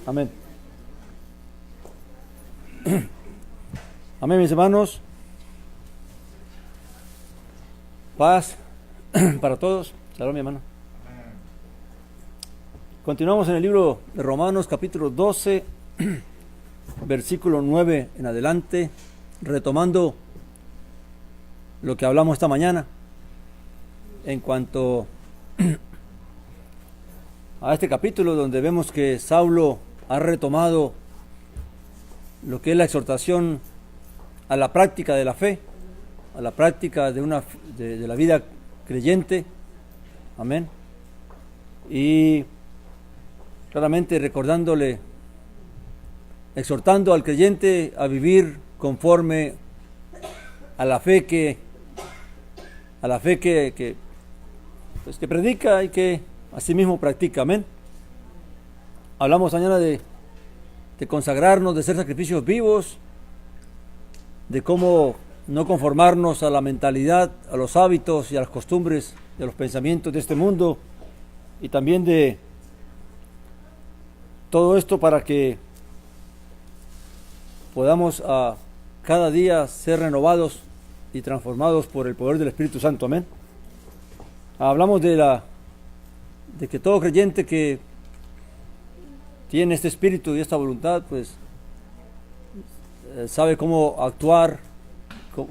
Amén. Amén, mis hermanos. Paz para todos. Salud, mi hermano. Continuamos en el libro de Romanos, capítulo 12, versículo 9 en adelante, retomando lo que hablamos esta mañana en cuanto a este capítulo, donde vemos que Saulo ha retomado lo que es la exhortación a la práctica de la fe, a la práctica de la vida creyente. Amén. Y claramente exhortando al creyente a vivir conforme a la fe que predica y que asimismo practica. Amén. Hablamos mañana de consagrarnos, de ser sacrificios vivos, de cómo no conformarnos a la mentalidad, a los hábitos y a las costumbres y a los pensamientos de este mundo, y también de todo esto para que podamos cada día ser renovados y transformados por el poder del Espíritu Santo. Amén. Hablamos de que todo creyente que tiene este espíritu y esta voluntad, pues sabe cómo actuar,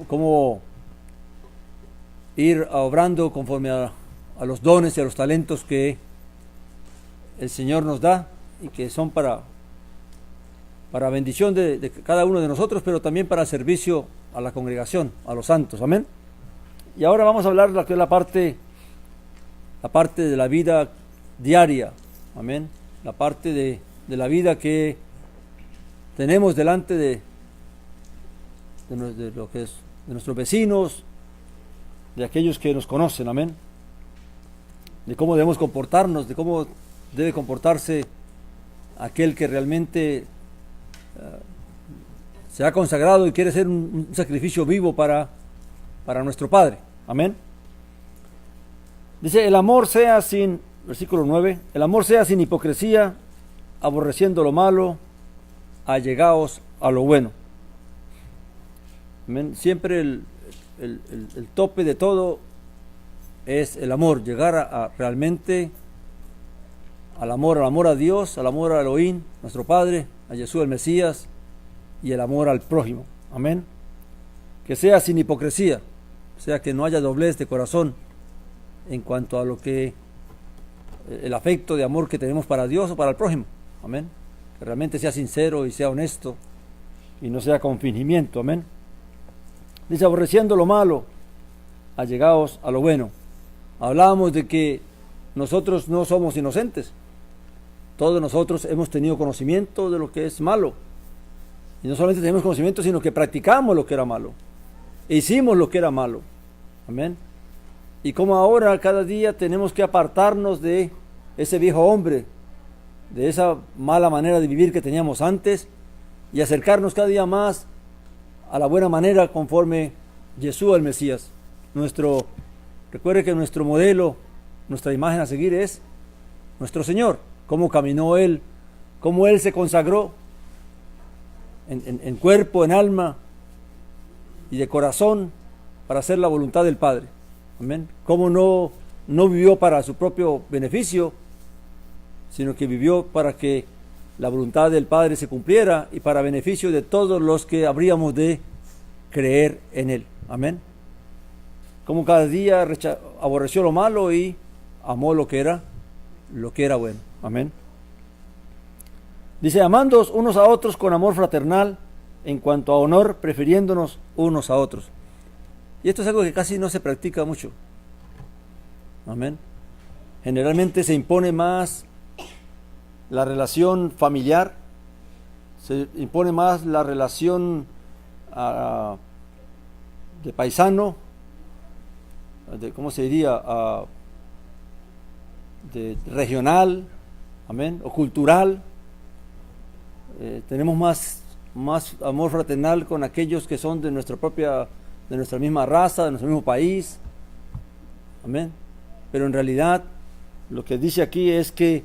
cómo ir obrando conforme a los dones y a los talentos que el Señor nos da y que son para bendición de cada uno de nosotros, pero también para servicio a la congregación, a los santos. Amén. Y ahora vamos a hablar de lo que es la parte de la vida diaria. Amén. La parte de la vida que tenemos delante de lo que es de nuestros vecinos, de aquellos que nos conocen. Amén. De cómo debemos comportarnos, de cómo debe comportarse aquel que realmente se ha consagrado y quiere ser un sacrificio vivo para nuestro Padre. Amén. Dice, versículo 9, el amor sea sin hipocresía, aborreciendo lo malo, allegaos a lo bueno. Amén. Siempre el tope de todo es el amor, llegar realmente al amor a Dios, al amor a Elohim, nuestro Padre, a Jesús el Mesías, y el amor al prójimo. Amén. Que sea sin hipocresía, o sea, que no haya doblez de corazón en cuanto a lo que el afecto de amor que tenemos para Dios o para el prójimo. Amén. Que realmente sea sincero y sea honesto y no sea con fingimiento. Amén. Dice, aborreciendo lo malo, allegaos a lo bueno. Hablábamos de que nosotros no somos inocentes. Todos nosotros hemos tenido conocimiento de lo que es malo. Y no solamente tenemos conocimiento, sino que practicamos lo que era malo. E hicimos lo que era malo. Amén. Y como ahora cada día tenemos que apartarnos de ese viejo hombre, de esa mala manera de vivir que teníamos antes, y acercarnos cada día más a la buena manera conforme Jesús el Mesías. Recuerde que nuestro modelo, nuestra imagen a seguir es nuestro Señor. Cómo caminó Él, cómo Él se consagró en cuerpo, en alma y de corazón para hacer la voluntad del Padre. Amén. Cómo no vivió para su propio beneficio, sino que vivió para que la voluntad del Padre se cumpliera y para beneficio de todos los que habríamos de creer en Él. Amén. Como cada día aborreció lo malo y amó lo que era bueno. Amén. Dice, amándoos unos a otros con amor fraternal, en cuanto a honor, prefiriéndonos unos a otros. Y esto es algo que casi no se practica mucho. Amén. Generalmente se impone más la relación familiar, se impone más la relación de paisano, ¿cómo se diría? De regional, amén, o cultural. Tenemos más amor fraternal con aquellos que son de nuestra misma raza, de nuestro mismo país. Amén. Pero en realidad lo que dice aquí es que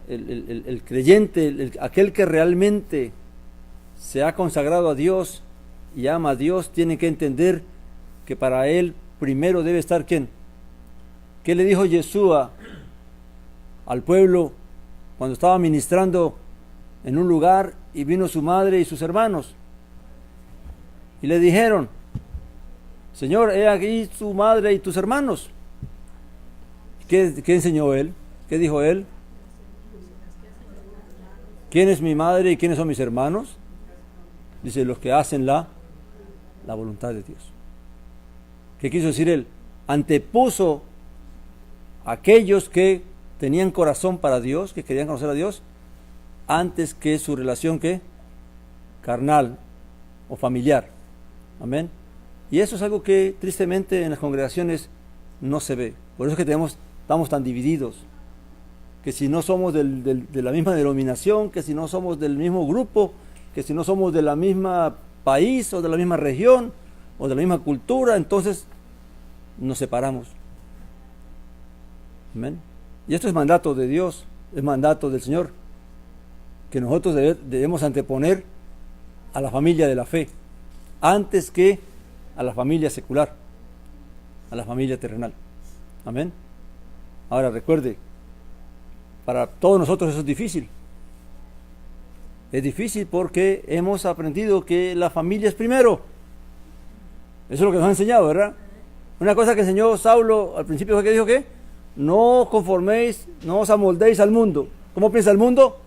el creyente, aquel que realmente se ha consagrado a Dios y ama a Dios, tiene que entender que para él primero debe estar ¿quién? ¿Qué le dijo Yeshua al pueblo cuando estaba ministrando en un lugar y vino su madre y sus hermanos? Y le dijeron: Señor, he aquí tu madre y tus hermanos. ¿Qué enseñó él? ¿Qué dijo él? ¿Quién es mi madre y quiénes son mis hermanos? Dice: los que hacen la voluntad de Dios. ¿Qué quiso decir él? Antepuso a aquellos que tenían corazón para Dios, que querían conocer a Dios, antes que su relación ¿qué? Carnal o familiar. Amén. Y eso es algo que tristemente en las congregaciones no se ve. Por eso es que estamos tan divididos. Que si no somos de la misma denominación, que si no somos del mismo grupo, que si no somos de la misma país o de la misma región o de la misma cultura, entonces nos separamos. Amén. Y esto es mandato de Dios, es mandato del Señor, que nosotros debemos anteponer a la familia de la fe, antes que a la familia secular, a la familia terrenal. Amén. Ahora recuerde, para todos nosotros eso es difícil. Es difícil porque hemos aprendido que la familia es primero. Eso es lo que nos ha enseñado, ¿verdad? Una cosa que enseñó Saulo al principio fue que dijo que no os conforméis, no os amoldéis al mundo. ¿Cómo piensa el mundo?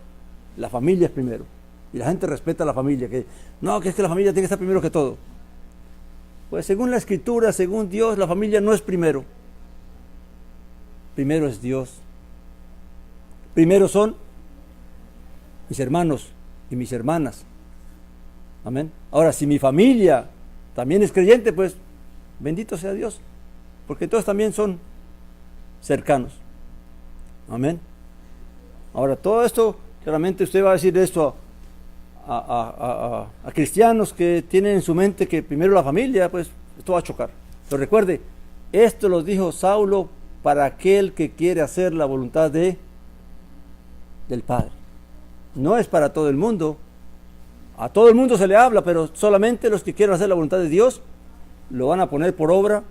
La familia es primero. Y la gente respeta a la familia, que es que la familia tiene que estar primero que todo. Pues según la Escritura, según Dios, la familia no es primero. Primero es Dios. Primero son mis hermanos y mis hermanas. Amén. Ahora, si mi familia también es creyente, pues bendito sea Dios, porque todos también son cercanos. Amén. Ahora, todo esto, claramente usted va a decir esto a cristianos que tienen en su mente que primero la familia, pues esto va a chocar. Pero recuerde, esto lo dijo Saulo para aquel que quiere hacer la voluntad del Padre. No es para todo el mundo. A todo el mundo se le habla, pero solamente los que quieren hacer la voluntad de Dios lo van a poner por obra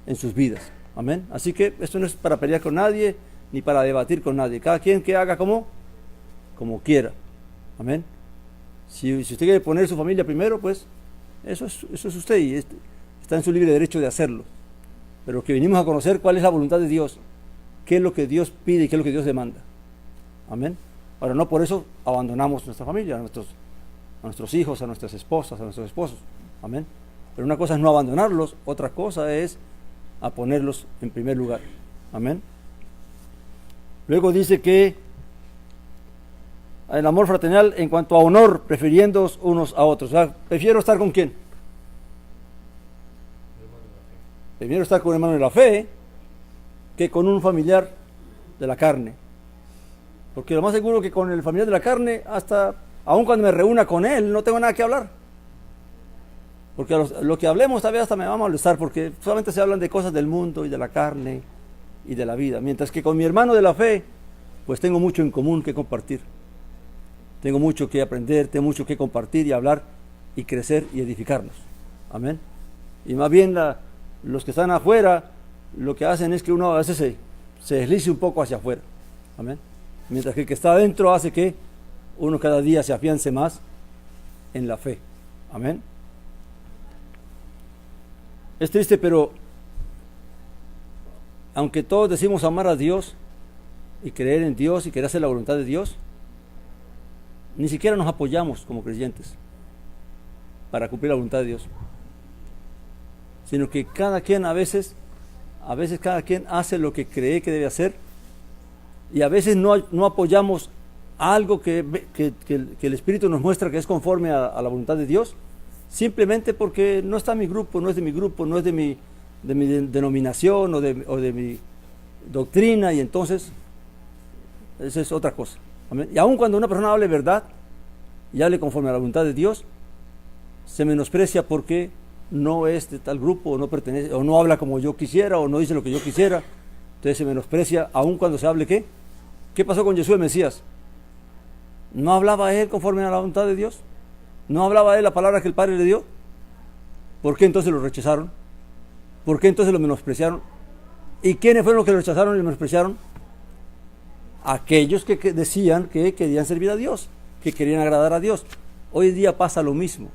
en sus vidas. Amén. Así que esto no es para pelear con nadie ni para debatir con nadie. Cada quien que haga como quiera. Amén. Si usted quiere poner su familia primero, pues eso es usted y está en su libre derecho de hacerlo. Pero que venimos a conocer cuál es la voluntad de Dios, qué es lo que Dios pide y qué es lo que Dios demanda. Amén. Ahora, no por eso abandonamos nuestra familia, a nuestros hijos, a nuestras esposas, a nuestros esposos. Amén. Pero una cosa es no abandonarlos, otra cosa es a ponerlos en primer lugar. Amén. Luego dice que el amor fraternal en cuanto a honor, prefiriéndoos unos a otros. O sea, prefiero estar con quién. Prefiero estar con un hermano de la fe que con un familiar de la carne. Porque lo más seguro que con el familiar de la carne, hasta aun cuando me reúna con él, no tengo nada que hablar. Porque lo que hablemos tal vez hasta me va a molestar, porque solamente se hablan de cosas del mundo y de la carne y de la vida. Mientras que con mi hermano de la fe, pues tengo mucho en común que compartir. Tengo mucho que aprender, tengo mucho que compartir y hablar y crecer y edificarnos. Amén. Y más bien los que están afuera, lo que hacen es que uno a veces se deslice un poco hacia afuera. Amén. Mientras que el que está adentro hace que uno cada día se afiance más en la fe. Amén. Es triste, pero aunque todos decimos amar a Dios y creer en Dios y querer hacer la voluntad de Dios, ni siquiera nos apoyamos como creyentes para cumplir la voluntad de Dios, sino que cada quien a veces cada quien hace lo que cree que debe hacer, y a veces no apoyamos algo que el Espíritu nos muestra que es conforme a la voluntad de Dios, simplemente porque no está en mi grupo, no es de mi grupo, no es de mi denominación o de mi doctrina, y entonces esa es otra cosa. Amén. Y aun cuando una persona hable verdad y hable conforme a la voluntad de Dios, se menosprecia porque no es de tal grupo, o no pertenece, o no habla como yo quisiera, o no dice lo que yo quisiera. Entonces se menosprecia aun cuando se hable ¿qué? ¿Qué pasó con Jesús el Mesías? ¿No hablaba él conforme a la voluntad de Dios? ¿No hablaba él la palabra que el Padre le dio? ¿Por qué entonces lo rechazaron? ¿Por qué entonces lo menospreciaron? ¿Y quiénes fueron los que lo rechazaron y lo menospreciaron? Aquellos que decían que querían servir a Dios, que querían agradar a Dios. Hoy en día pasa lo mismo.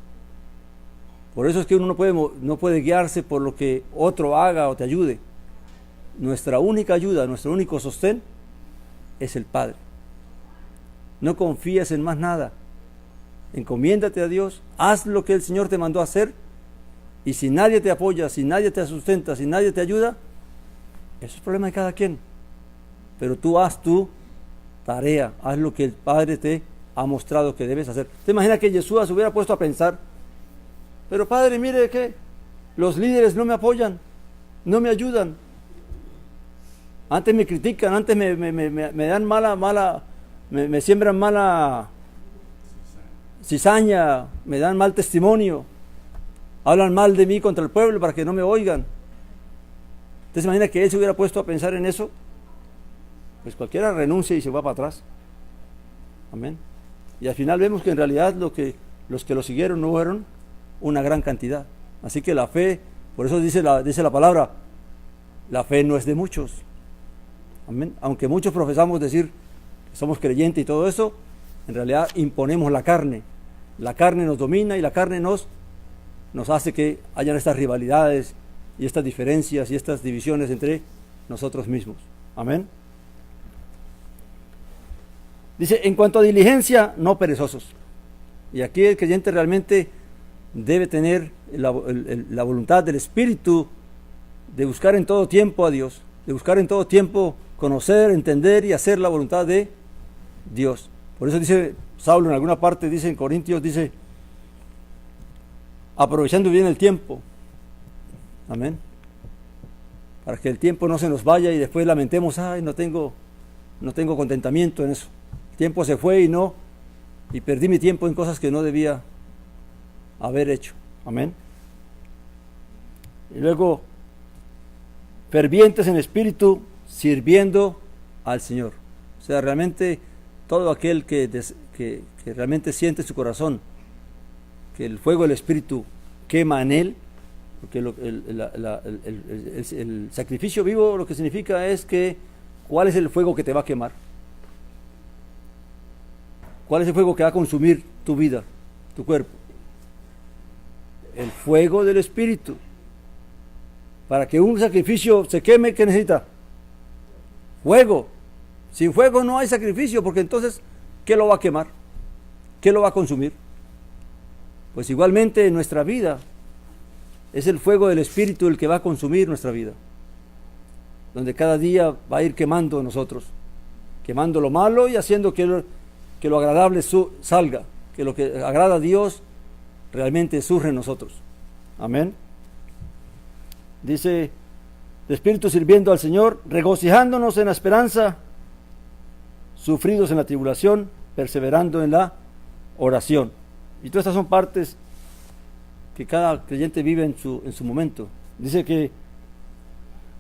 Por eso es que uno no puede guiarse por lo que otro haga o te ayude. Nuestra única ayuda, nuestro único sostén es el Padre. No confíes en más nada. Encomiéndate a Dios, haz lo que el Señor te mandó a hacer, y si nadie te apoya, si nadie te sustenta, si nadie te ayuda, eso es problema de cada quien. Pero tú haz tu tarea, haz lo que el Padre te ha mostrado que debes hacer. ¿Te imaginas que Jesús se hubiera puesto a pensar, pero Padre, mire que los líderes no me apoyan, no me ayudan, antes me critican, antes me dan me siembran mala cizaña, me dan mal testimonio, hablan mal de mí contra el pueblo para que no me oigan? ¿Usted se imagina que él se hubiera puesto a pensar en eso? Pues cualquiera renuncia y se va para atrás. Amén. Y al final vemos que en realidad los que lo siguieron no fueron una gran cantidad. Así que la fe, por eso dice la palabra, la fe no es de muchos. Amén. Aunque muchos profesamos decir que somos creyentes y todo eso, en realidad imponemos la carne. La carne nos domina y la carne nos hace que hayan estas rivalidades y estas diferencias y estas divisiones entre nosotros mismos. Amén. Dice, en cuanto a diligencia, no perezosos. Y aquí el creyente realmente debe tener la voluntad del Espíritu de buscar en todo tiempo a Dios, de buscar en todo tiempo conocer, entender y hacer la voluntad de Dios. Por eso dice Saulo en alguna parte, dice en Corintios, dice, aprovechando bien el tiempo. Amén. Para que el tiempo no se nos vaya y después lamentemos, ay, no tengo contentamiento en eso. El tiempo se fue y perdí mi tiempo en cosas que no debía haber hecho. Amén. Y luego, fervientes en espíritu, sirviendo al Señor. O sea, realmente todo aquel que realmente siente su corazón que el fuego del Espíritu quema en él, porque el sacrificio vivo lo que significa es que ¿cuál es el fuego que te va a quemar? ¿Cuál es el fuego que va a consumir tu vida, tu cuerpo? El fuego del Espíritu. Para que un sacrificio se queme, ¿qué necesita? Fuego. Sin fuego no hay sacrificio, porque entonces, ¿qué lo va a quemar? ¿Qué lo va a consumir? Pues igualmente en nuestra vida es el fuego del Espíritu el que va a consumir nuestra vida, donde cada día va a ir quemando nosotros, quemando lo malo y haciendo que lo agradable salga, que lo que agrada a Dios realmente surge en nosotros. Amén. Dice, de espíritu sirviendo al Señor, regocijándonos en la esperanza, sufridos en la tribulación, perseverando en la oración. Y todas estas son partes que cada creyente vive en su momento. Dice que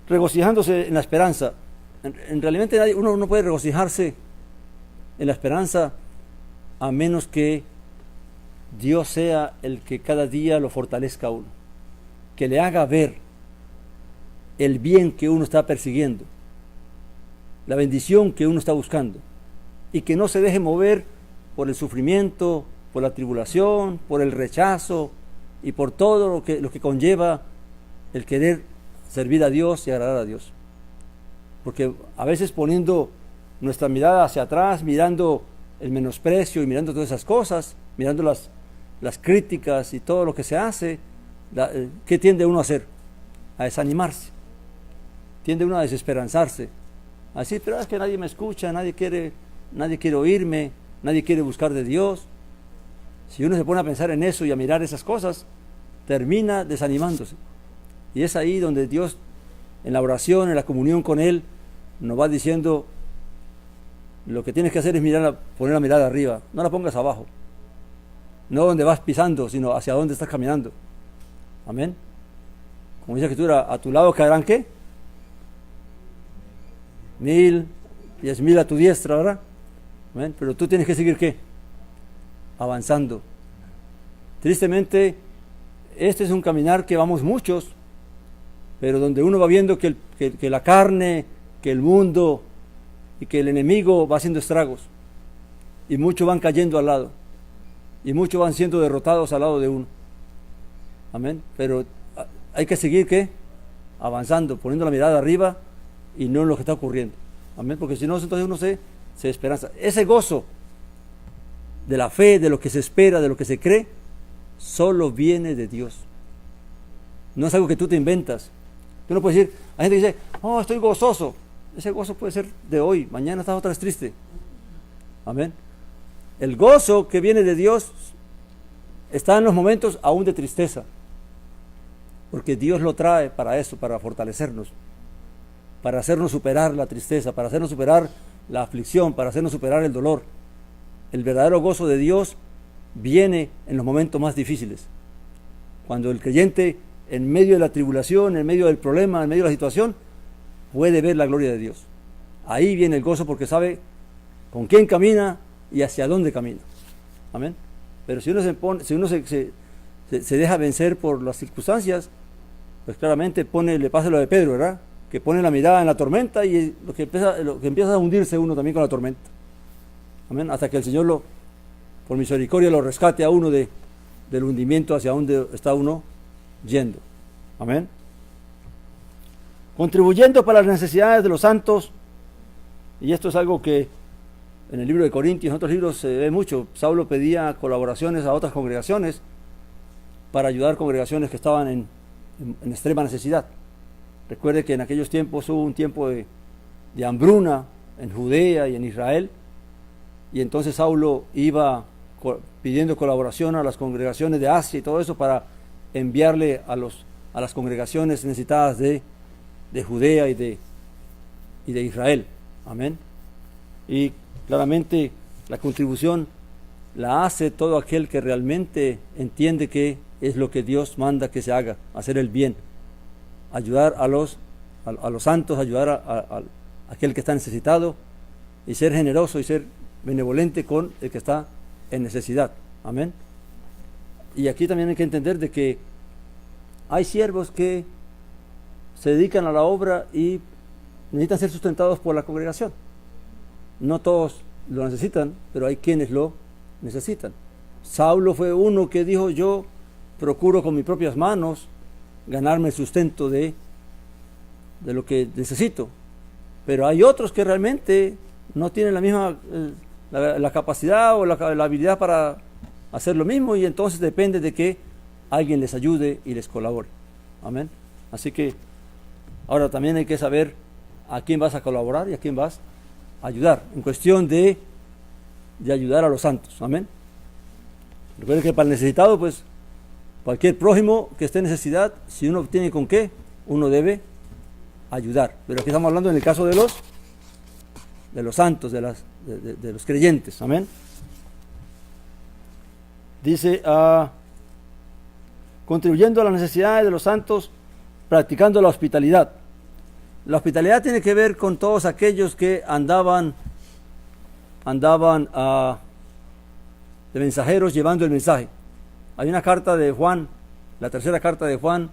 regocijándose en la esperanza. En realidad uno no puede regocijarse en la esperanza a menos que Dios sea el que cada día lo fortalezca a uno, que le haga ver el bien que uno está persiguiendo, la bendición que uno está buscando, y que no se deje mover por el sufrimiento, por la tribulación, por el rechazo y por todo lo que conlleva el querer servir a Dios y agradar a Dios. Porque a veces poniendo nuestra mirada hacia atrás, mirando el menosprecio y mirando todas esas cosas, mirando las críticas y todo lo que se hace, ¿qué tiende uno a hacer? A desanimarse. Tiende uno a desesperanzarse, a decir, pero es que nadie me escucha, nadie quiere oírme, nadie quiere buscar de Dios. Si uno se pone a pensar en eso y a mirar esas cosas, termina desanimándose. Y es ahí donde Dios, en la oración, en la comunión con Él, nos va diciendo, lo que tienes que hacer es poner la mirada arriba, no la pongas abajo, no donde vas pisando, sino hacia dónde estás caminando. Amén. Como dice la Escritura, a tu lado caerán ¿qué? 1000, 10,000 a tu diestra, ¿verdad? Amén. Pero tú tienes que seguir, ¿qué? Avanzando. Tristemente, este es un caminar que vamos muchos, pero donde uno va viendo que la carne, que el mundo y que el enemigo va haciendo estragos, y muchos van cayendo al lado, y muchos van siendo derrotados al lado de uno. Amén. Pero hay que seguir, ¿qué? Avanzando, poniendo la mirada arriba y no en lo que está ocurriendo. Amén. Porque si no, entonces uno se esperanza. Ese gozo de la fe, de lo que se espera, de lo que se cree, solo viene de Dios. No es algo que tú te inventas. Tú no puedes decir, hay gente que dice, oh, estoy gozoso. Ese gozo puede ser de hoy, mañana estás otra vez triste. Amén. El gozo que viene de Dios está en los momentos aún de tristeza, porque Dios lo trae para eso, para fortalecernos, para hacernos superar la tristeza, para hacernos superar la aflicción, para hacernos superar el dolor. El verdadero gozo de Dios viene en los momentos más difíciles, cuando el creyente, en medio de la tribulación, en medio del problema, en medio de la situación, puede ver la gloria de Dios. Ahí viene el gozo, porque sabe con quién camina y hacia dónde camina. Amén. Pero si uno se deja vencer por las circunstancias, pues claramente le pasa lo de Pedro, ¿verdad? Que pone la mirada en la tormenta y lo que empieza a hundirse uno también con la tormenta. Amén. Hasta que el Señor por misericordia lo rescate a uno del hundimiento hacia donde está uno yendo. Amén. Contribuyendo para las necesidades de los santos, y esto es algo que en el libro de Corintios, en otros libros se ve mucho. Saulo pedía colaboraciones a otras congregaciones para ayudar congregaciones que estaban en extrema necesidad. Recuerde que en aquellos tiempos hubo un tiempo de hambruna en Judea y en Israel, y entonces Saulo iba pidiendo colaboración a las congregaciones de Asia y todo eso para enviarle a las congregaciones necesitadas de Judea y de Israel. Amén. Y claramente la contribución la hace todo aquel que realmente entiende que es lo que Dios manda que se haga, hacer el bien, ayudar a los santos, ayudar a aquel que está necesitado, y ser generoso y ser benevolente con el que está en necesidad. Amén. Y aquí también hay que entender de que hay siervos que se dedican a la obra y necesitan ser sustentados por la congregación. No todos lo necesitan, pero hay quienes lo necesitan. Saulo fue uno que dijo, yo procuro con mis propias manos ganarme el sustento de lo que necesito. Pero hay otros que realmente no tienen la misma la capacidad o la habilidad para hacer lo mismo, y entonces depende de que alguien les ayude y les colabore. Amén. Así que ahora también hay que saber a quién vas a colaborar y a quién vas a ayudar, en cuestión de ayudar a los santos. Amén. Recuerden que para el necesitado, pues cualquier prójimo que esté en necesidad, si uno tiene con qué, uno debe ayudar. Pero aquí estamos hablando en el caso de los santos, de los creyentes. Amén. Dice, contribuyendo a las necesidades de los santos, practicando la hospitalidad. La hospitalidad tiene que ver con todos aquellos que andaban de mensajeros llevando el mensaje. Hay una carta de Juan, la tercera carta de Juan,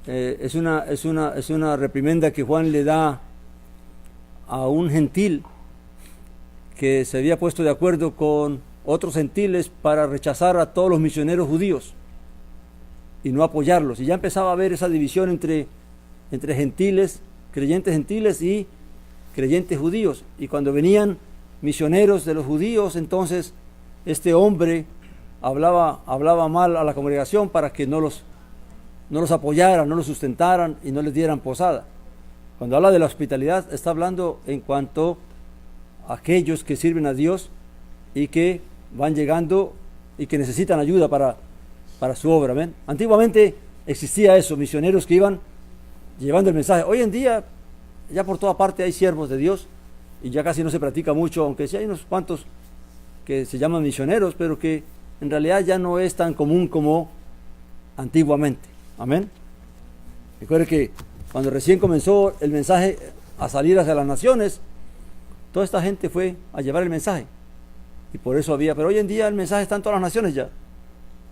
es una reprimenda que Juan le da a un gentil que se había puesto de acuerdo con otros gentiles para rechazar a todos los misioneros judíos y no apoyarlos. Y ya empezaba a haber esa división entre gentiles, creyentes gentiles y creyentes judíos. Y cuando venían misioneros de los judíos, entonces este hombre hablaba mal a la congregación para que no los apoyaran, no los sustentaran y no les dieran posada. Cuando habla de la hospitalidad, está hablando en cuanto a aquellos que sirven a Dios y que van llegando y que necesitan ayuda para su obra. ¿Ven? Antiguamente existía eso, misioneros que iban llevando el mensaje. Hoy en día ya por toda parte hay siervos de Dios y ya casi no se practica mucho, aunque sí hay unos cuantos que se llaman misioneros, pero que en realidad ya no es tan común como antiguamente. Amén. Recuerde que cuando recién comenzó el mensaje a salir hacia las naciones, Toda esta gente fue a llevar el mensaje. Y por eso había, pero hoy en día el mensaje está en todas las naciones ya.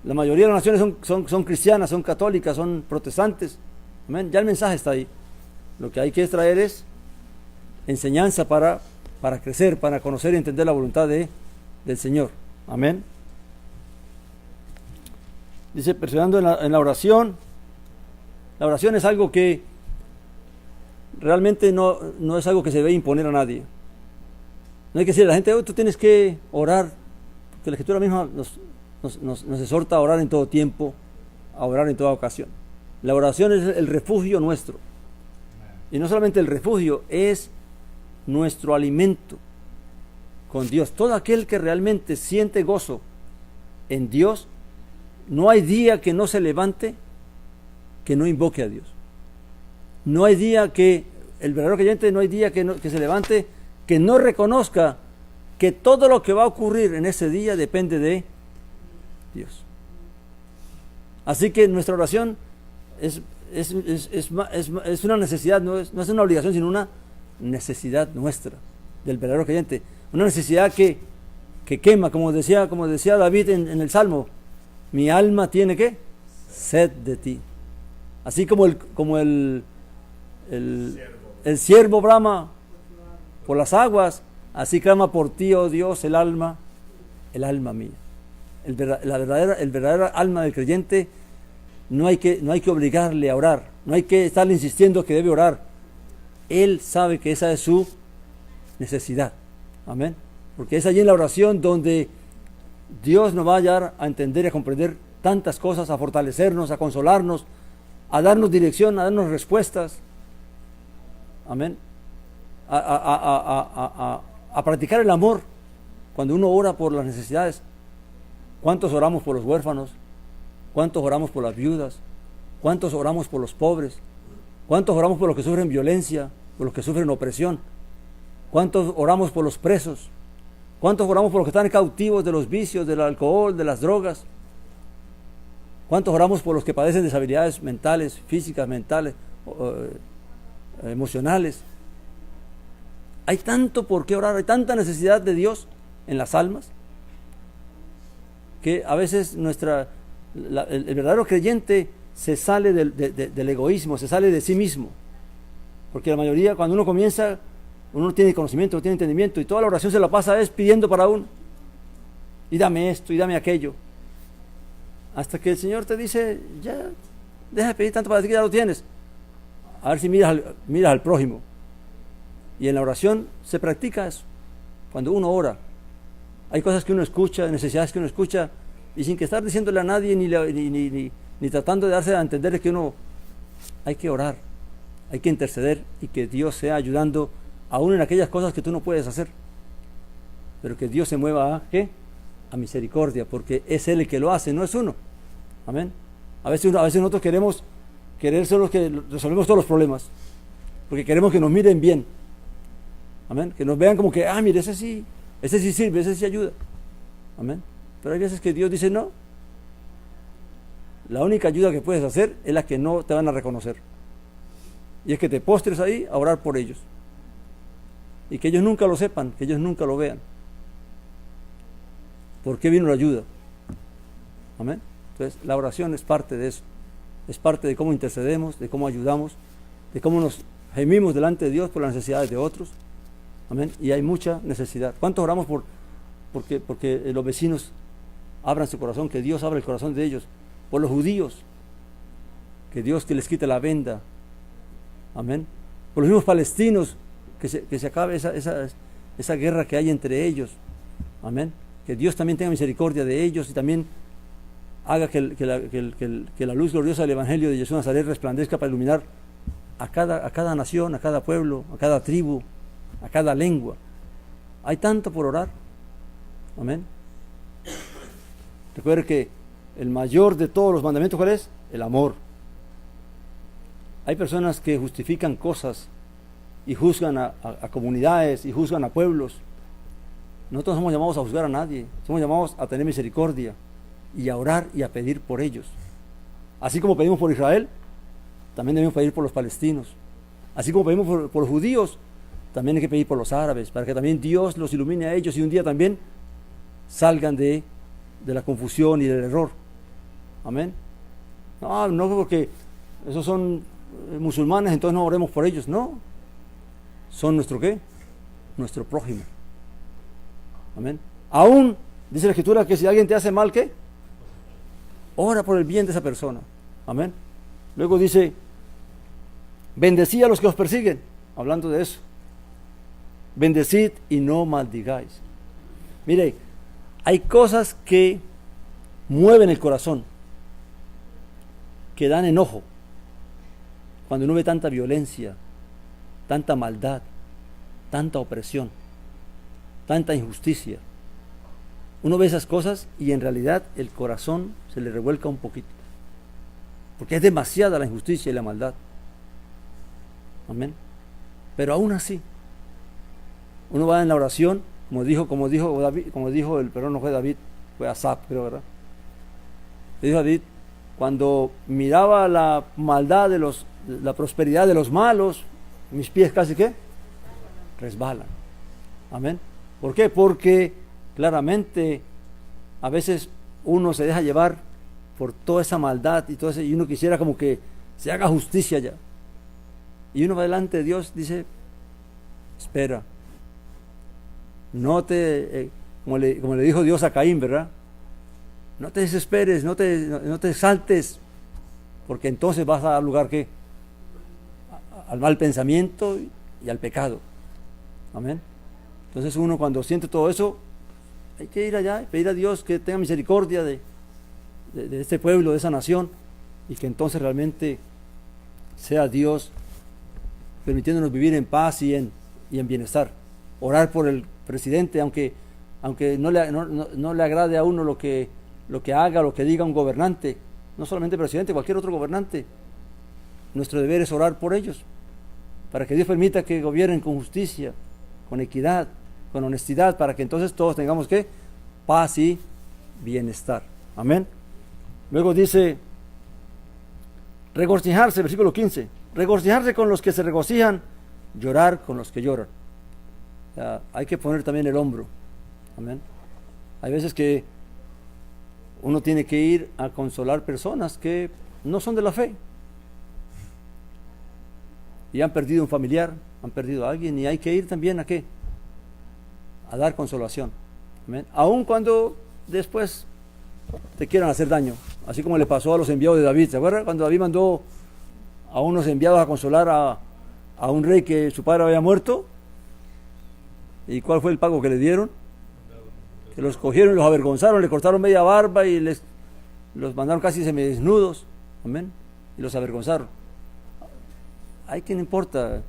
La mayoría de las naciones son cristianas, son católicas, son protestantes. Amén. Ya el mensaje está ahí. Lo que hay que traer es enseñanza para crecer, para conocer y entender la voluntad del Señor. Amén. Dice, perseverando en la oración. La oración es algo que realmente no es algo que se debe imponer a nadie. No hay que decirle a la gente, tú tienes que orar, porque la Escritura misma nos exhorta a orar en todo tiempo, a orar en toda ocasión. La oración es el refugio nuestro. Y no solamente el refugio, es nuestro alimento con Dios. Todo aquel que realmente siente gozo en Dios, no hay día que no se levante que no invoque a Dios. No hay día que, el verdadero creyente, no hay día que se levante que no reconozca que todo lo que va a ocurrir en ese día depende de Dios. Así que nuestra oración es una necesidad, no es una obligación, sino una necesidad nuestra, del verdadero creyente. Una necesidad que quema, como decía David en el Salmo, mi alma tiene ¿qué? Sed de ti. Así como el ciervo brama por las aguas, así clama por ti, oh Dios, el alma mía. El verdadero alma del creyente no hay que obligarle a orar, no hay que estarle insistiendo que debe orar. Él sabe que esa es su necesidad. Amén. Porque es allí en la oración donde Dios nos va a ayudar a entender y a comprender tantas cosas, a fortalecernos, a consolarnos, a darnos dirección, a darnos respuestas. Amén. A practicar el amor cuando uno ora por las necesidades. ¿Cuántos oramos por los huérfanos? ¿Cuántos oramos por las viudas? ¿Cuántos oramos por los pobres? ¿Cuántos oramos por los que sufren violencia, por los que sufren opresión? ¿Cuántos oramos por los presos? ¿Cuántos oramos por los que están cautivos de los vicios, del alcohol, de las drogas? ¿Cuántos oramos por los que padecen deshabilidades mentales, físicas, mentales, emocionales? Hay tanto por qué orar, hay tanta necesidad de Dios en las almas, que a veces el verdadero creyente se sale del egoísmo, se sale de sí mismo. Porque la mayoría, cuando uno comienza, uno no tiene conocimiento, no tiene entendimiento, y toda la oración se la pasa es pidiendo para uno. Y dame esto, y dame aquello. Hasta que el Señor te dice, ya, deja de pedir tanto para ti que ya lo tienes. A ver si miras al prójimo. Y en la oración se practica eso. Cuando uno ora, hay cosas que uno escucha, necesidades que uno escucha, y sin que estar diciéndole a nadie, ni tratando de darse a entender que uno, hay que orar, hay que interceder, y que Dios sea ayudando aún en aquellas cosas que tú no puedes hacer. Pero que Dios se mueva a, ¿qué? A misericordia, porque es Él el que lo hace, no es uno. Amén. A veces nosotros queremos ser los que resolvemos todos los problemas, porque queremos que nos miren bien. Amén. Que nos vean como que, mire, ese sí sirve, ese sí ayuda. Amén. Pero hay veces que Dios dice, no. La única ayuda que puedes hacer es la que no te van a reconocer. Y es que te postres ahí a orar por ellos. Y que ellos nunca lo sepan, que ellos nunca lo vean. ¿Por qué vino la ayuda? Amén. Entonces, la oración es parte de eso. Es parte de cómo intercedemos, de cómo ayudamos, de cómo nos gemimos delante de Dios por las necesidades de otros. Amén. Y hay mucha necesidad. ¿Cuántos oramos porque los vecinos abran su corazón, que Dios abra el corazón de ellos? Por los judíos, que Dios que les quite la venda. Amén. Por los mismos palestinos, que se acabe esa guerra que hay entre ellos. Amén. Que Dios también tenga misericordia de ellos y también haga que la luz gloriosa del Evangelio de Jesús de Nazaret resplandezca para iluminar a cada nación, a cada pueblo, a cada tribu, a cada lengua. Hay tanto por orar. Amén. Recuerde que el mayor de todos los mandamientos, ¿cuál es? El amor. Hay personas que justifican cosas y juzgan a comunidades y juzgan a pueblos. Nosotros no somos llamados a juzgar a nadie, somos llamados a tener misericordia y a orar y a pedir por ellos. Así como pedimos por Israel, también debemos pedir por los palestinos. Así como pedimos por los judíos, también hay que pedir por los árabes, para que también Dios los ilumine a ellos y un día también salgan de la confusión y del error. Amén. No, no porque esos son musulmanes, entonces no oremos por ellos. No, son nuestro ¿qué? Nuestro prójimo. Amén. Aún dice la Escritura que si alguien te hace mal, ¿qué? Ora por el bien de esa persona. Amén. Luego dice, bendecid a los que os persiguen. Hablando de eso. Bendecid y no maldigáis. Mire, hay cosas que mueven el corazón, que dan enojo. Cuando uno ve tanta violencia, tanta maldad, tanta opresión, tanta injusticia, uno ve esas cosas y en realidad el corazón se le revuelca un poquito, porque es demasiada la injusticia y la maldad. Amén. Pero aún así, uno va en la oración, como dijo David, no fue David, fue Asaf, creo, ¿verdad? Le dijo a David, cuando miraba la maldad la prosperidad de los malos, mis pies casi que resbalan. Amén. ¿Por qué? Porque claramente a veces uno se deja llevar por toda esa maldad y todo eso, y uno quisiera como que se haga justicia ya. Y uno va delante de Dios, dice, espera, no te, como le dijo Dios a Caín, ¿verdad? No te desesperes, no te saltes, porque entonces vas a dar lugar ¿qué? Al mal pensamiento y al pecado. Amén. Entonces uno cuando siente todo eso, hay que ir allá y pedir a Dios que tenga misericordia de este pueblo, de esa nación, y que entonces realmente sea Dios permitiéndonos vivir en paz y en bienestar. Orar por el presidente, aunque no le agrade a uno lo que haga, lo que diga un gobernante, no solamente el presidente, cualquier otro gobernante. Nuestro deber es orar por ellos, para que Dios permita que gobiernen con justicia, con equidad, con honestidad, para que entonces todos tengamos ¿qué? Paz y bienestar. Amén. Luego dice, regocijarse, versículo 15, regocijarse con los que se regocijan, llorar con los que lloran. O sea, hay que poner también el hombro. Amén. Hay veces que uno tiene que ir a consolar personas que no son de la fe y han perdido un familiar, han perdido a alguien, y hay que ir también a ¿qué? A dar consolación. Amén. Aun cuando después te quieran hacer daño, así como le pasó a los enviados de David. ¿Se acuerdan? Cuando David mandó a unos enviados a consolar a un rey que su padre había muerto, ¿y cuál fue el pago que le dieron? Que los cogieron y los avergonzaron, le cortaron media barba y los mandaron casi semidesnudos. Amén. Y los avergonzaron. Ay, que no importa.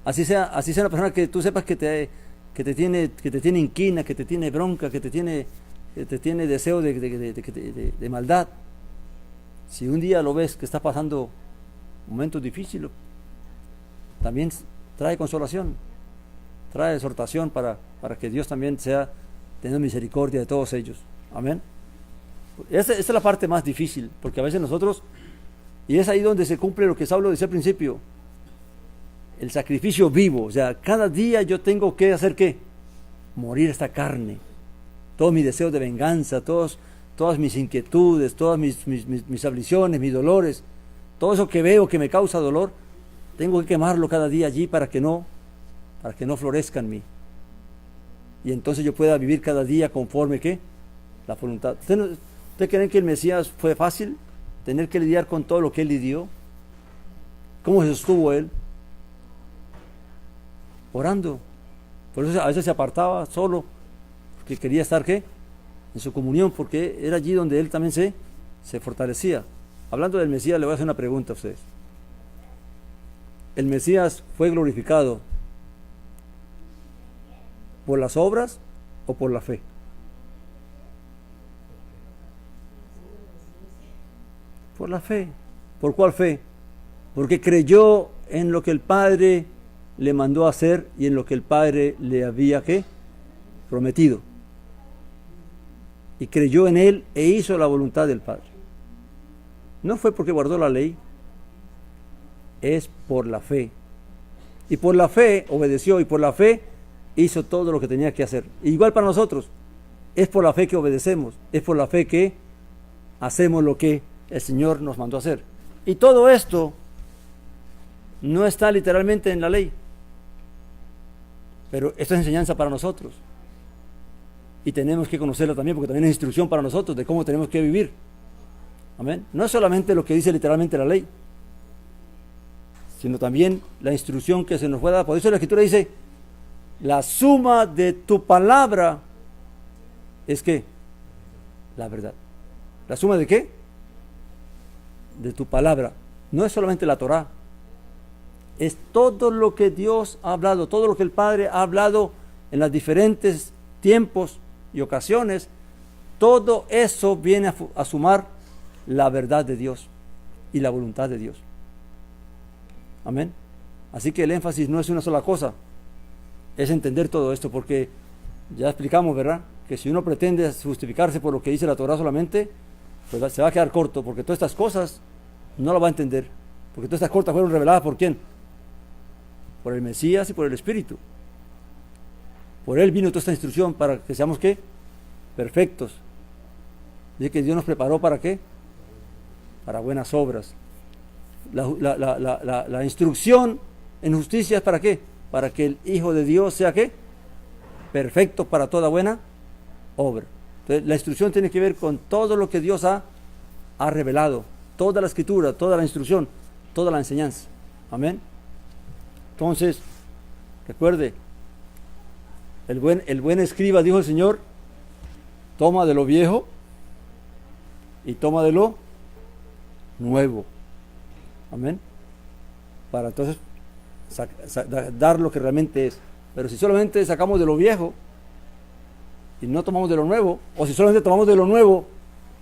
Así sea una persona que tú sepas que te tiene inquina, que te tiene bronca, que te tiene deseo de maldad. Si un día lo ves que está pasando momentos difíciles, también trae consolación, trae exhortación para que Dios también sea teniendo misericordia de todos ellos. Amén. Esa es la parte más difícil, porque a veces nosotros, y es ahí donde se cumple lo que Saulo decía al principio, el sacrificio vivo. O sea, cada día yo tengo que hacer ¿qué? Morir esta carne, todos mis deseos de venganza, todas mis inquietudes, todas mis aflicciones, mis dolores, todo eso que veo que me causa dolor, tengo que quemarlo cada día allí para que no florezca en mí, y entonces yo pueda vivir cada día conforme ¿qué? La voluntad. ¿Usted creen que el Mesías fue fácil tener que lidiar con todo lo que él lidió? ¿Cómo se sostuvo él? Orando. Por eso a veces se apartaba solo, porque quería estar ¿qué? En su comunión, porque era allí donde él también se fortalecía. Hablando del Mesías, le voy a hacer una pregunta a ustedes. ¿El Mesías fue glorificado por las obras o por la fe? Por la fe. ¿Por cuál fe? Porque creyó en lo que el Padre le mandó a hacer y en lo que el Padre le había ¿qué? Prometido. Y creyó en él e hizo la voluntad del Padre. No fue porque guardó la ley, es por la fe. y por la fe obedeció, y por la fe hizo todo lo que tenía que hacer. Igual para nosotros, es por la fe que obedecemos, es por la fe que hacemos lo que el Señor nos mandó a hacer. Y todo esto no está literalmente en la ley, pero esto es enseñanza para nosotros. Y tenemos que conocerlo también, porque también es instrucción para nosotros de cómo tenemos que vivir. Amén. No es solamente lo que dice literalmente la ley, sino también la instrucción que se nos fue dada. Por eso la Escritura dice, la suma de tu palabra es ¿qué? La verdad. ¿La suma de qué? De tu palabra. No es solamente la Torá, es todo lo que Dios ha hablado, todo lo que el Padre ha hablado en los diferentes tiempos y ocasiones. Todo eso viene a sumar la verdad de Dios y la voluntad de Dios. Amén. Así que el énfasis no es una sola cosa, es entender todo esto, porque ya explicamos, ¿verdad?, que si uno pretende justificarse por lo que dice la Torá solamente, pues se va a quedar corto, porque todas estas cosas no lo va a entender, porque todas estas cosas fueron reveladas ¿por quién? Por el Mesías y por el Espíritu. Por Él vino toda esta instrucción para que seamos ¿qué? Perfectos. Dice que Dios nos preparó ¿para qué? Para buenas obras. La instrucción en justicia es ¿para qué? Para que el Hijo de Dios sea ¿qué? Perfecto para toda buena obra. Entonces la instrucción tiene que ver con todo lo que Dios ha revelado, toda la Escritura, toda la instrucción, toda la enseñanza. Amén. Entonces, recuerde, el buen escriba, dijo el Señor, toma de lo viejo y toma de lo nuevo. Amén. Para entonces dar lo que realmente es. Pero si solamente sacamos de lo viejo y no tomamos de lo nuevo, o si solamente tomamos de lo nuevo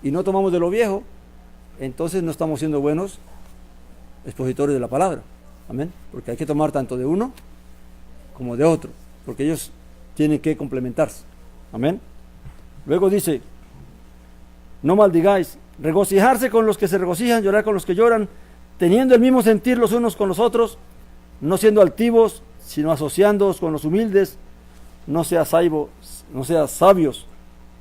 y no tomamos de lo viejo, entonces no estamos siendo buenos expositores de la palabra. Amén. Porque hay que tomar tanto de uno como de otro, porque ellos tienen que complementarse. Amén. Luego dice, no maldigáis, regocijarse con los que se regocijan, llorar con los que lloran, teniendo el mismo sentir los unos con los otros, no siendo altivos, sino asociándoos con los humildes, no seas sabios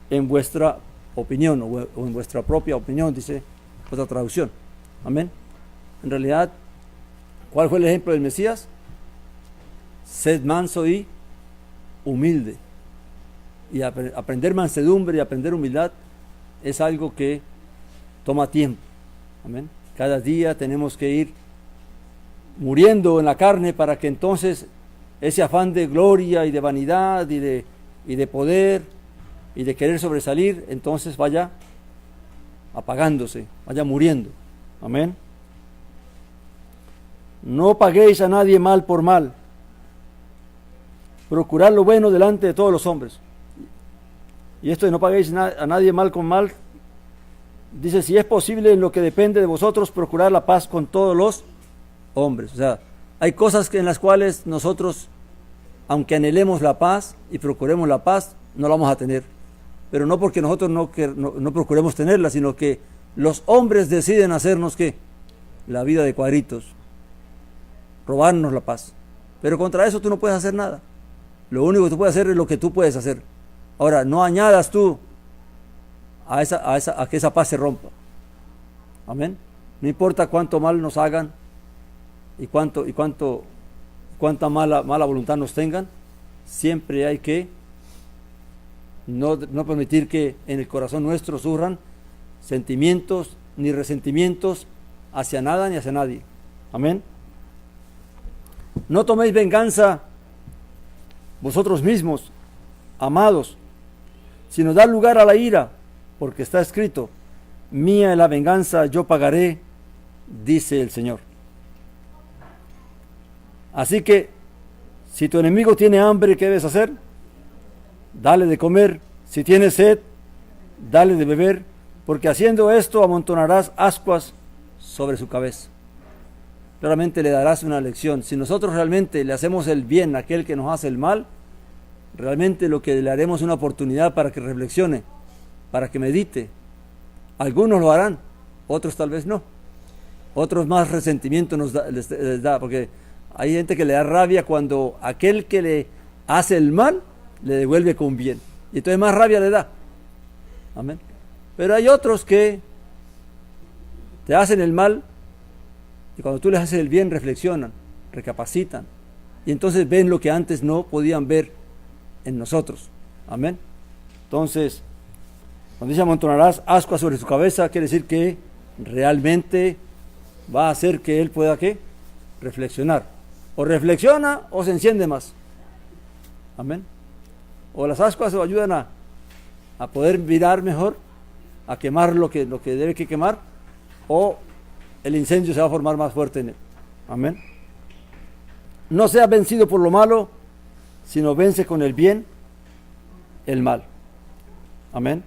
en vuestra opinión, o en vuestra propia opinión, dice otra traducción. Amén. En realidad, ¿cuál fue el ejemplo del Mesías? Sed manso y humilde. Y aprender mansedumbre y aprender humildad es algo que toma tiempo. Amén. Cada día tenemos que ir muriendo en la carne para que entonces ese afán de gloria y de vanidad y de poder y de querer sobresalir, entonces vaya apagándose, vaya muriendo. Amén. No paguéis a nadie mal por mal. Procurad lo bueno delante de todos los hombres. Y esto de no paguéis a nadie mal con mal, dice, si es posible en lo que depende de vosotros, procurar la paz con todos los hombres. O sea, hay cosas en las cuales nosotros, aunque anhelemos la paz y procuremos la paz, no la vamos a tener. Pero no porque nosotros no procuremos tenerla, sino que los hombres deciden hacernos ¿qué? La vida de cuadritos, robarnos la paz. Pero contra eso tú no puedes hacer nada. Lo único que tú puedes hacer es lo que tú puedes hacer. Ahora, no añadas tú a que esa paz se rompa. Amén. No importa cuánto mal nos hagan y cuánta mala voluntad nos tengan, siempre hay que no permitir que en el corazón nuestro surjan sentimientos ni resentimientos hacia nada ni hacia nadie. Amén. No toméis venganza vosotros mismos, amados, sino dad lugar a la ira, porque está escrito, mía es la venganza, yo pagaré, dice el Señor. Así que, si tu enemigo tiene hambre, ¿qué debes hacer? Dale de comer. Si tiene sed, dale de beber, porque haciendo esto amontonarás ascuas sobre su cabeza. Claramente le darás una lección. Si nosotros realmente le hacemos el bien a aquel que nos hace el mal, realmente lo que le haremos es una oportunidad para que reflexione, para que medite. Algunos lo harán, otros tal vez no. Otros más resentimiento les da, porque Hay gente que le da rabia cuando aquel que le hace el mal le devuelve con bien. Y entonces más rabia le da. Amén. Pero hay otros que te hacen el mal y cuando tú les haces el bien reflexionan, recapacitan y entonces ven lo que antes no podían ver en nosotros. Amén. Entonces, cuando dice amontonarás ascua sobre su cabeza, quiere decir que realmente va a hacer que él pueda ¿qué? Reflexionar. O reflexiona o se enciende más. Amén. O las ascuas lo ayudan a poder mirar mejor, a quemar lo que debe que quemar, o el incendio se va a formar más fuerte en él. Amén. No seas vencido por lo malo, sino vence con el bien el mal. Amén.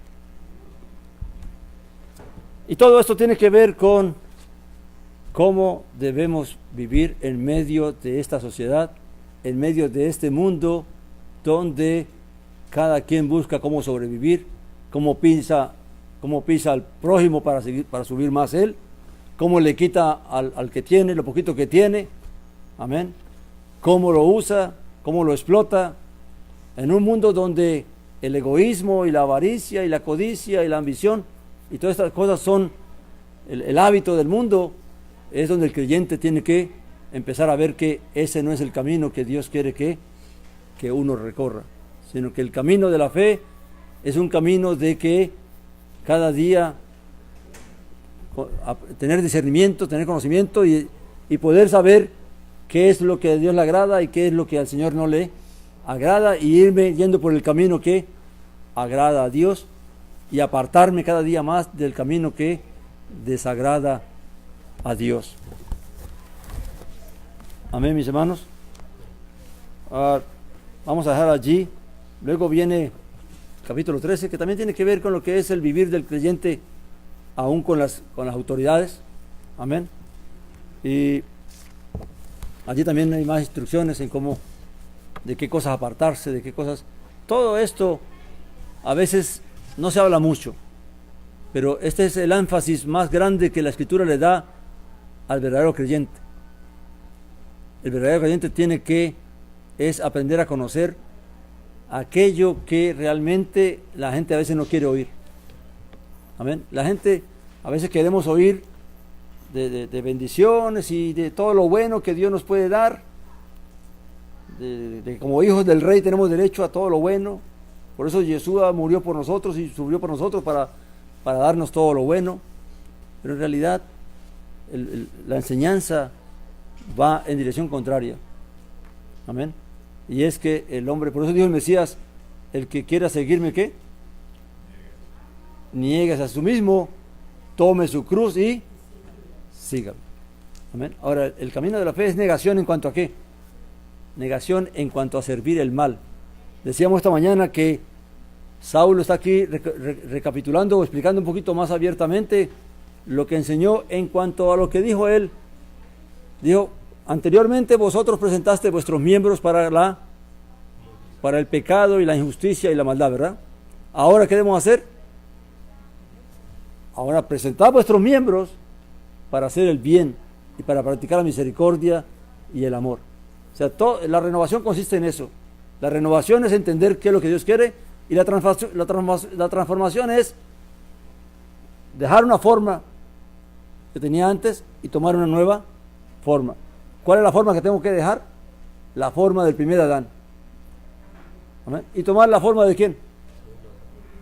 Y todo esto tiene que ver con cómo debemos vivir en medio de esta sociedad, en medio de este mundo donde cada quien busca cómo sobrevivir, cómo pisa al prójimo para subir más él, cómo le quita al que tiene, lo poquito que tiene, amén, cómo lo usa, cómo lo explota, en un mundo donde el egoísmo y la avaricia y la codicia y la ambición y todas estas cosas son el hábito del mundo. Es donde el creyente tiene que empezar a ver que ese no es el camino que Dios quiere que uno recorra, sino que el camino de la fe es un camino de que cada día tener discernimiento, tener conocimiento y poder saber qué es lo que a Dios le agrada y qué es lo que al Señor no le agrada, y irme yendo por el camino que agrada a Dios y apartarme cada día más del camino que desagrada a Dios. Amén, mis hermanos. Vamos a dejar allí. Luego viene capítulo 13, que también tiene que ver con lo que es el vivir del creyente aún con las autoridades. Amén. Y allí también hay más instrucciones en cómo, de qué cosas apartarse, de qué cosas. Todo esto a veces no se habla mucho, pero este es el énfasis más grande que la Escritura le da al verdadero creyente. El verdadero creyente tiene que aprender a conocer aquello que realmente la gente a veces no quiere oír. Amén. La gente a veces queremos oír de bendiciones y de todo lo bueno que Dios nos puede dar, de como hijos del Rey tenemos derecho a todo lo bueno. Por eso Yeshua murió por nosotros y sufrió por nosotros para darnos todo lo bueno. Pero en realidad la enseñanza va en dirección contraria. Amén. Y es que el hombre, por eso dijo el Mesías, el que quiera seguirme, ¿qué? Niegues a sí mismo, tome su cruz y sígame. Amén. Ahora, el camino de la fe es negación en cuanto a ¿qué? Negación en cuanto a servir el mal. Decíamos esta mañana que Saulo está aquí recapitulando o explicando un poquito más abiertamente lo que enseñó en cuanto a lo que dijo él. Dijo: anteriormente vosotros presentaste vuestros miembros para el pecado y la injusticia y la maldad, ¿verdad? Ahora, ¿qué debemos hacer? Ahora presentad vuestros miembros para hacer el bien y para practicar la misericordia y el amor. O sea, la renovación consiste en eso. La renovación es entender qué es lo que Dios quiere, y la transformación es dejar una forma que tenía antes y tomar una nueva forma. ¿Cuál es la forma que tengo que dejar? La forma del primer Adán. ¿Amén? Y tomar la forma de ¿quién?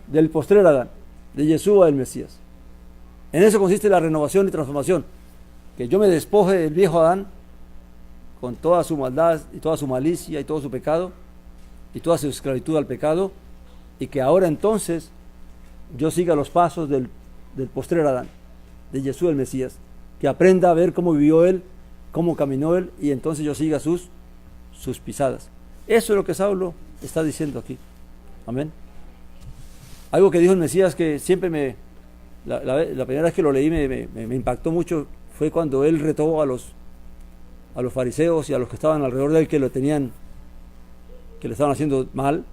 Del postrer Adán, de Yeshua el Mesías. En eso consiste la renovación y transformación. Que yo me despoje del viejo Adán con toda su maldad y toda su malicia y todo su pecado y toda su esclavitud al pecado, y que ahora entonces yo siga los pasos del postrer Adán, de Yeshua el Mesías, que aprenda a ver cómo vivió él, cómo caminó él, y entonces yo siga sus pisadas. Eso es lo que Saulo está diciendo aquí. Amén. Algo que dijo el Mesías que siempre la primera vez que lo leí me impactó mucho, fue cuando él retó a los fariseos y a los que estaban alrededor de él, que le estaban haciendo mal,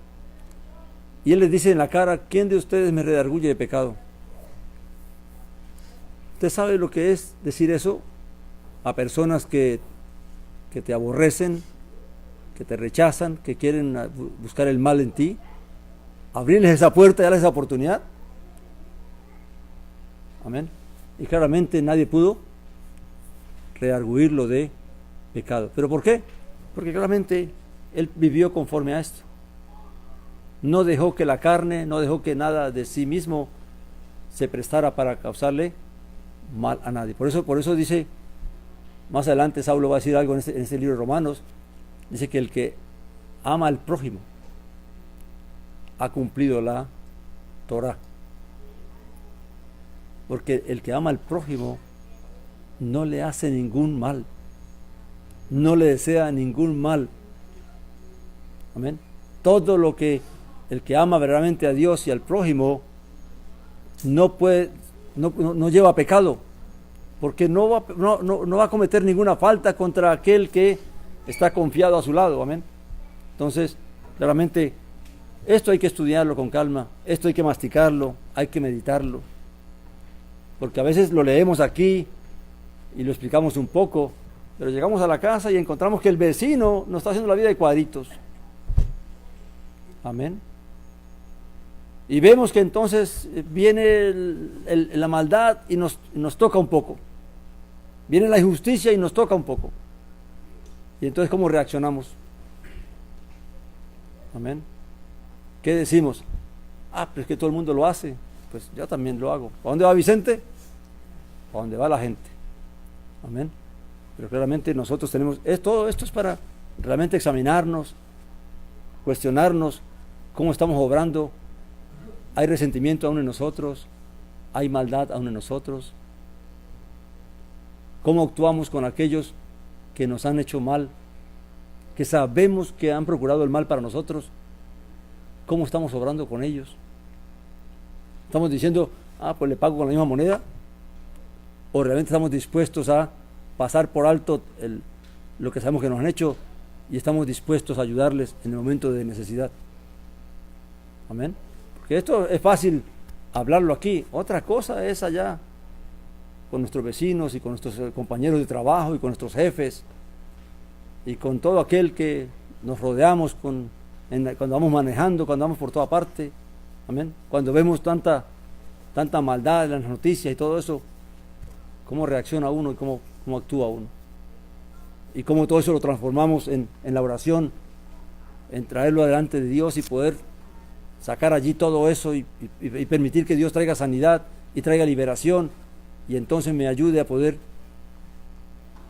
y él les dice en la cara: ¿quién de ustedes me redarguye de pecado? ¿Usted sabe lo que es decir eso a personas que que te aborrecen, que te rechazan, que quieren buscar el mal en ti, abrirles esa puerta y darles esa oportunidad. Amén. Y claramente nadie pudo reargüirlo de pecado. ¿Pero por qué? Porque claramente él vivió conforme a esto. No dejó que la carne, no dejó que nada de sí mismo se prestara para causarle mal a nadie. Por eso dice, más adelante Saulo va a decir algo en este libro de Romanos, dice que el que ama al prójimo ha cumplido la Torah. Porque el que ama al prójimo no le hace ningún mal, no le desea ningún mal. Amén. Todo lo que el que ama verdaderamente a Dios y al prójimo no lleva pecado, porque no va a cometer ninguna falta contra aquel que está confiado a su lado. Amén. Entonces, claramente, esto hay que estudiarlo con calma, esto hay que masticarlo, hay que meditarlo, porque a veces lo leemos aquí y lo explicamos un poco, pero llegamos a la casa y encontramos que el vecino nos está haciendo la vida de cuadritos. Amén. Y vemos que entonces viene la maldad y nos toca un poco. Viene la injusticia y nos toca un poco. Y entonces, ¿cómo reaccionamos? Amén. ¿Qué decimos? Pero es que todo el mundo lo hace. Pues yo también lo hago. ¿A dónde va Vicente? A dónde va la gente. Amén. Pero claramente nosotros tenemos... Todo esto es para realmente examinarnos, cuestionarnos cómo estamos obrando. Hay resentimiento aún en nosotros, hay maldad aún en nosotros. ¿Cómo actuamos con aquellos que nos han hecho mal, que sabemos que han procurado el mal para nosotros? ¿Cómo estamos obrando con ellos? ¿Estamos diciendo, pues le pago con la misma moneda? ¿O realmente estamos dispuestos a pasar por alto lo que sabemos que nos han hecho y estamos dispuestos a ayudarles en el momento de necesidad? Amén. Porque esto es fácil hablarlo aquí, otra cosa es allá con nuestros vecinos y con nuestros compañeros de trabajo y con nuestros jefes y con todo aquel que nos rodeamos cuando vamos manejando, cuando vamos por toda parte. Amén. Cuando vemos tanta maldad en las noticias y todo eso, cómo reacciona uno y cómo actúa uno, y cómo todo eso lo transformamos en la oración, en traerlo delante de Dios y poder sacar allí todo eso y permitir que Dios traiga sanidad y traiga liberación, y entonces me ayude a poder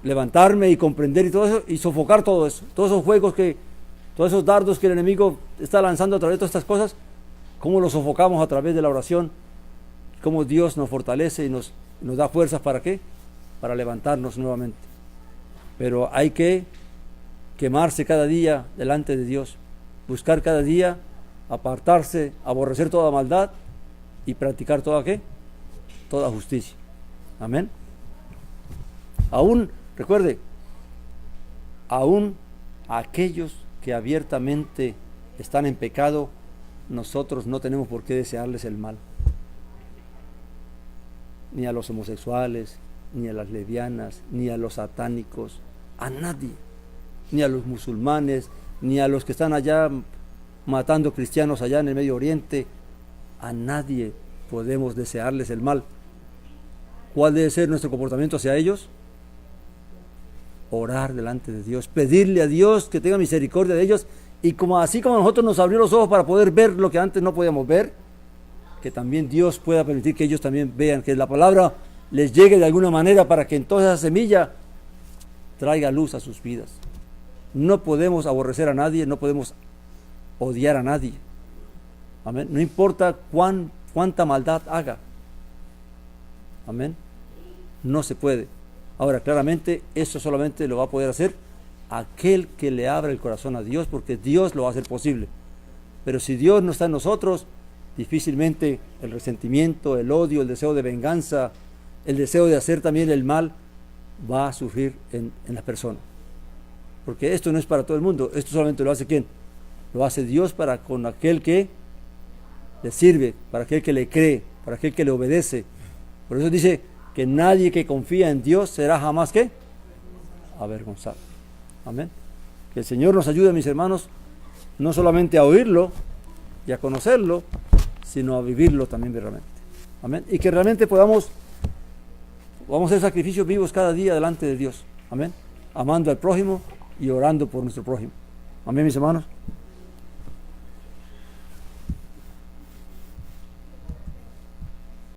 levantarme y comprender y todo eso, y sofocar todo eso, todos esos juegos todos esos dardos que el enemigo está lanzando a través de todas estas cosas, cómo los sofocamos a través de la oración, cómo Dios nos fortalece y nos da fuerzas. ¿Para qué? Para levantarnos nuevamente. Pero hay que quemarse cada día delante de Dios, buscar cada día apartarse, aborrecer toda maldad y practicar toda justicia. Amén. Recuerde, aún aquellos que abiertamente están en pecado, nosotros no tenemos por qué desearles el mal. Ni a los homosexuales, ni a las lesbianas, ni a los satánicos, a nadie, ni a los musulmanes, ni a los que están allá matando cristianos allá en el Medio Oriente. A nadie podemos desearles el mal. ¿Cuál debe ser nuestro comportamiento hacia ellos? Orar delante de Dios, pedirle a Dios que tenga misericordia de ellos, y así como nosotros nos abrió los ojos para poder ver lo que antes no podíamos ver, que también Dios pueda permitir que ellos también vean, que la palabra les llegue de alguna manera para que entonces esa semilla traiga luz a sus vidas. No podemos aborrecer a nadie, no podemos odiar a nadie. Amén. No importa cuánta maldad haga. Amén. No se puede. Ahora, claramente, eso solamente lo va a poder hacer aquel que le abra el corazón a Dios, porque Dios lo va a hacer posible. Pero si Dios no está en nosotros, difícilmente el resentimiento, el odio, el deseo de venganza, el deseo de hacer también el mal va a surgir en la persona. Porque esto no es para todo el mundo, esto solamente lo hace ¿quién? Lo hace Dios con aquel que le sirve, para aquel que le cree, para aquel que le obedece. Por eso dice que nadie que confía en Dios será jamás ¿qué? Avergonzado. Amén. Que el Señor nos ayude, mis hermanos, no solamente a oírlo y a conocerlo, sino a vivirlo también realmente. Amén. Y que realmente podamos hacer sacrificios vivos cada día delante de Dios. Amén. Amando al prójimo y orando por nuestro prójimo. Amén, mis hermanos.